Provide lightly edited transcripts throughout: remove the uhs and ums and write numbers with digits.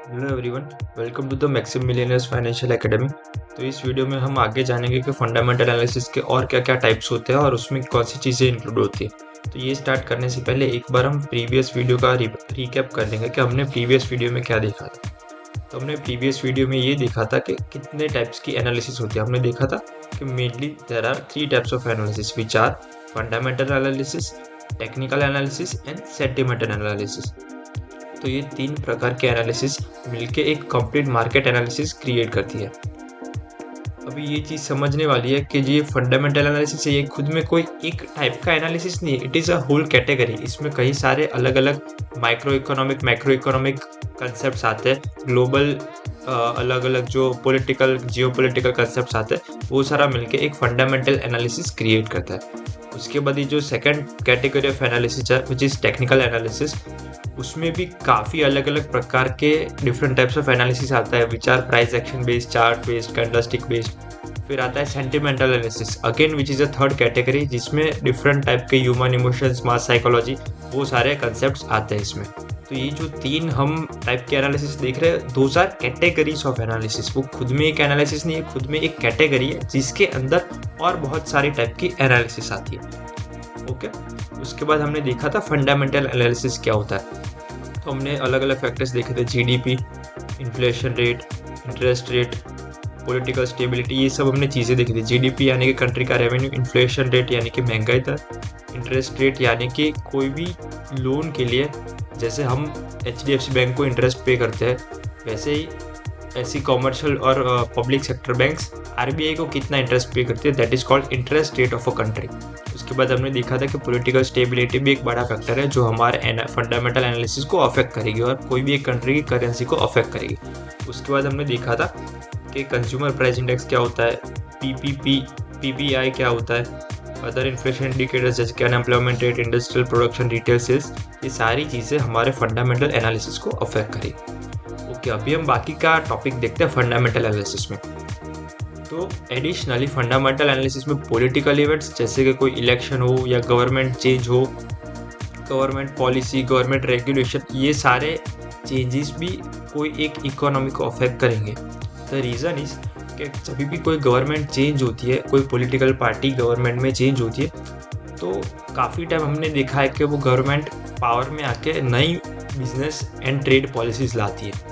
Hello everyone, welcome to the Maxim millionaires financial academy. तो इस video में हम आगे जानेंगे कि फंडामेंटल एनालिसिस के और क्या क्या टाइप्स होते हैं और उसमें कौन सी चीज़ें इंक्लूड होती है। तो ये स्टार्ट करने से पहले एक बार हम प्रीवियस वीडियो का रिकैप कर देंगे कि हमने प्रीवियस वीडियो में क्या देखा था। तो हमने प्रीवियस वीडियो में ये देखा था कि कितने टाइप्स की एनालिसिस होती है। हमने देखा था कि mainly there are 3 types of analysis which are fundamental analysis, technical analysis and sentimental analysis. तो ये 3 प्रकार के एनालिसिस मिलके एक कंप्लीट मार्केट एनालिसिस क्रिएट करती है। अभी ये चीज़ समझने वाली है कि ये फंडामेंटल एनालिसिस है, ये खुद में कोई एक टाइप का एनालिसिस नहीं है, it is a whole category. इसमें कई सारे अलग अलग micro economic macro economic concept आते हैं, ग्लोबल अलग अलग जो पॉलिटिकल जियो पोलिटिकल कंसेप्ट आते हैं, वो सारा मिलके एक फंडामेंटल एनालिसिस क्रिएट करता है। उसके बाद ये जो सेकेंड कैटेगरी ऑफ एनालिसिस है विच इज़ टेक्निकल एनालिसिस, उसमें भी काफ़ी अलग अलग प्रकार के डिफरेंट टाइप्स ऑफ एनालिसिस आता है which are price action based, chart based, candlestick based. फिर आता है sentimental analysis again which is a third category, जिसमें डिफरेंट टाइप के ह्यूमन इमोशंस, मास साइकोलॉजी, वो सारे कंसेप्ट आते हैं इसमें। तो ये जो 3 हम टाइप के एनालिसिस देख रहे हैं, those are categories of analysis. वो खुद में एक एनालिसिस नहीं है, खुद में एक कैटेगरी है जिसके अंदर और बहुत सारी टाइप की एनालिसिस आती है। ओके, उसके बाद हमने देखा था फंडामेंटल एनालिसिस क्या होता है। तो हमने अलग अलग फैक्टर्स देखे थे, GDP, inflation rate, interest rate, political stability, ये सब हमने चीज़ें देखी थी। जीडीपी यानी कि कंट्री का रेवेन्यू, इन्फ्लेशन रेट यानी कि महंगाई दर, इंटरेस्ट रेट यानी कि कोई भी लोन के लिए जैसे हम एचडीएफसी बैंक को इंटरेस्ट पे करते हैं, वैसे ही ऐसी कॉमर्शियल और पब्लिक सेक्टर बैंक्स आरबीआई को कितना इंटरेस्ट पे करती है, that is called interest rate of a country. उसके बाद हमने देखा था कि पॉलिटिकल स्टेबिलिटी भी एक बड़ा फैक्टर है जो हमारे फंडामेंटल एनालिसिस को अफेक्ट करेगी और कोई भी एक कंट्री की करेंसी को अफेक्ट करेगी। उसके बाद हमने देखा था कि कंज्यूमर प्राइस इंडेक्स क्या होता है, पीपीआई क्या होता है, अदर इन्फ्लेशन इंडिकेटर्स जैसे कि unemployment rate, industrial production, retail sales, ये सारी चीज़ें हमारे फंडामेंटल एनालिसिस को अफेक्ट करेगी। ओके, अभी हम बाकी का टॉपिक देखते हैं फंडामेंटल एनालिसिस में। तो एडिशनली फंडामेंटल एनालिसिस में पॉलिटिकल इवेंट्स जैसे कि कोई इलेक्शन हो या गवर्नमेंट चेंज हो, गवर्नमेंट पॉलिसी, गवर्नमेंट रेगुलेशन, ये सारे चेंजेस भी कोई एक इकोनॉमी को अफेक्ट करेंगे। द रीज़न इज कि जब भी कोई गवर्नमेंट चेंज होती है, कोई पॉलिटिकल पार्टी गवर्नमेंट में चेंज होती है, तो काफ़ी टाइम हमने देखा है कि वो गवर्नमेंट पावर में आके नई बिजनेस एंड ट्रेड पॉलिसीज़ लाती है।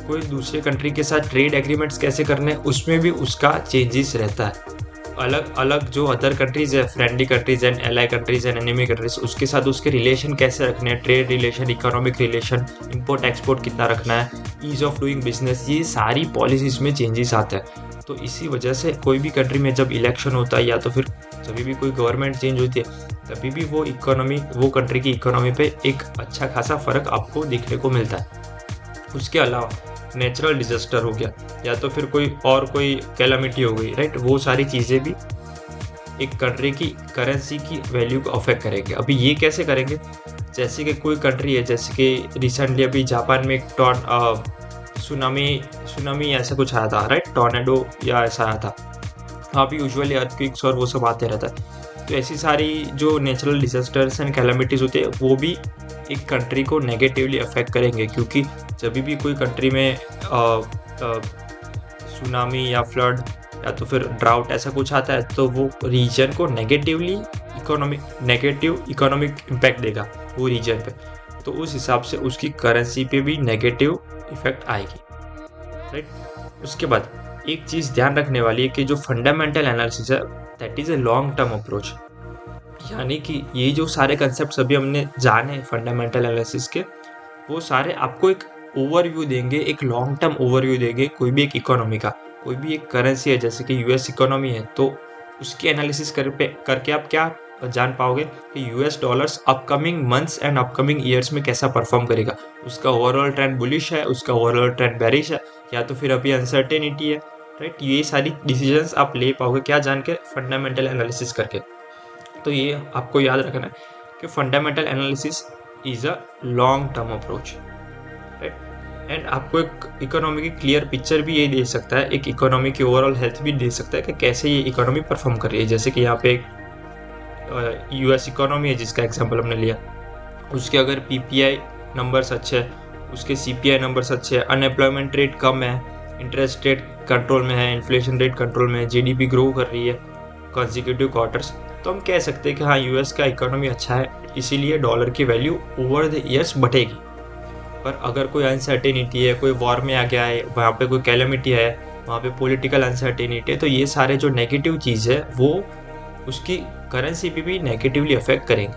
कोई दूसरे कंट्री के साथ ट्रेड एग्रीमेंट्स कैसे करने हैं, उसमें भी उसका चेंजेस रहता है। अलग अलग जो अदर कंट्रीज़ है, friendly countries and ally countries and enemy countries, उसके साथ उसके रिलेशन कैसे रखने हैं, trade relation, economic relation, import export कितना रखना है, ईज ऑफ डूइंग बिजनेस, ये सारी पॉलिसीज़ में चेंजेस आते हैं। तो इसी वजह से कोई भी कंट्री में जब इलेक्शन होता है या तो फिर जब भी कोई गवर्नमेंट चेंज होती है, तभी भी वो कंट्री की इकोनॉमी पे एक अच्छा खासा फ़र्क आपको देखने को मिलता है। उसके अलावा नेचुरल डिजास्टर हो गया या तो फिर कोई कैलामिटी हो गई, राइट, वो सारी चीज़ें भी एक कंट्री की करेंसी की वैल्यू को अफेक्ट करेंगे। अभी ये कैसे करेंगे, जैसे कि कोई कंट्री है, जैसे कि रिसेंटली अभी जापान में एक सुनामी ऐसा कुछ आया था, राइट, टॉर्नेडो या ऐसा आया था। वहाँ भी यूजुअली अर्थक्वेक्स और वो सब आते रहता है। तो ऐसी सारी जो नेचुरल डिजास्टर्स एंड कैलामिटीज़ होते हैं, वो भी एक कंट्री को नेगेटिवली अफेक्ट करेंगे, क्योंकि जब भी कोई कंट्री में सुनामी या फ्लड या तो फिर ड्राउट ऐसा कुछ आता है, तो वो रीजन को नेगेटिव इकोनॉमिक इम्पैक्ट देगा वो रीजन पे। तो उस हिसाब से उसकी करेंसी पे भी नेगेटिव इफेक्ट आएगी, राइट। उसके बाद एक चीज़ ध्यान रखने वाली है कि जो फंडामेंटल एनालिसिस है, that is a long term approach. यानी कि ये जो सारे कंसेप्ट अभी हमने जाने फंडामेंटल एनालिसिस के, वो सारे आपको एक ओवरव्यू देंगे, एक लॉन्ग टर्म ओवरव्यू देंगे कोई भी एक इकोनॉमी का। कोई भी एक करेंसी है, जैसे कि यूएस इकोनॉमी है, तो उसकी एनालिसिस करके आप क्या जान पाओगे कि US dollars upcoming months and upcoming years में कैसा परफॉर्म करेगा। उसका ओवरऑल ट्रेंड बुलिश है, उसका ओवरऑल ट्रेंड बेरिश है, या तो फिर अभी अनसर्टेनिटी है, राइट। ये सारी डिसीजंस आप ले पाओगे क्या जान के, फंडामेंटल एनालिसिस करके। तो ये आपको याद रखना है कि fundamental analysis is a long term approach, right. And आपको एक इकोनॉमी की क्लियर पिक्चर भी ये दे सकता है, एक इकोनॉमी की ओवरऑल हेल्थ भी दे सकता है कि कैसे ये इकोनॉमी परफॉर्म कर रही है। जैसे कि यहाँ पे यूएस इकोनॉमी है जिसका एग्जांपल हमने लिया, उसके अगर पीपीआई नंबर्स अच्छे हैं उसके सीपीआई नंबर्स अच्छे हैं, अनएम्प्लॉयमेंट रेट कम है, इंटरेस्ट रेट कंट्रोल में है, इन्फ्लेशन रेट कंट्रोल में है, जीडीपी ग्रो कर रही है कॉन्जिक्यूटिव क्वार्टर्स, तो हम कह सकते हैं कि हाँ यूएस का इकोनॉमी अच्छा है, इसीलिए डॉलर की वैल्यू ओवर द ईयर्स बढ़ेगी। पर अगर कोई अनसर्टेनिटी है, कोई वॉर में आ गया है, वहाँ पे कोई कैलेमिटी है, वहाँ पे पॉलिटिकल अनसर्टेनिटी है, तो ये सारे जो नेगेटिव चीज़ है वो उसकी करेंसी पे भी नेगेटिवली अफेक्ट करेंगे।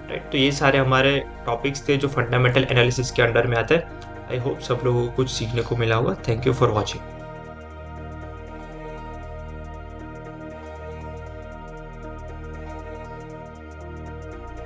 राइट, तो ये सारे हमारे टॉपिक्स थे जो फंडामेंटल एनालिसिस के अंडर में आते हैं। आई होप सब लोगों को कुछ सीखने को मिला होगा। Thank you for watching.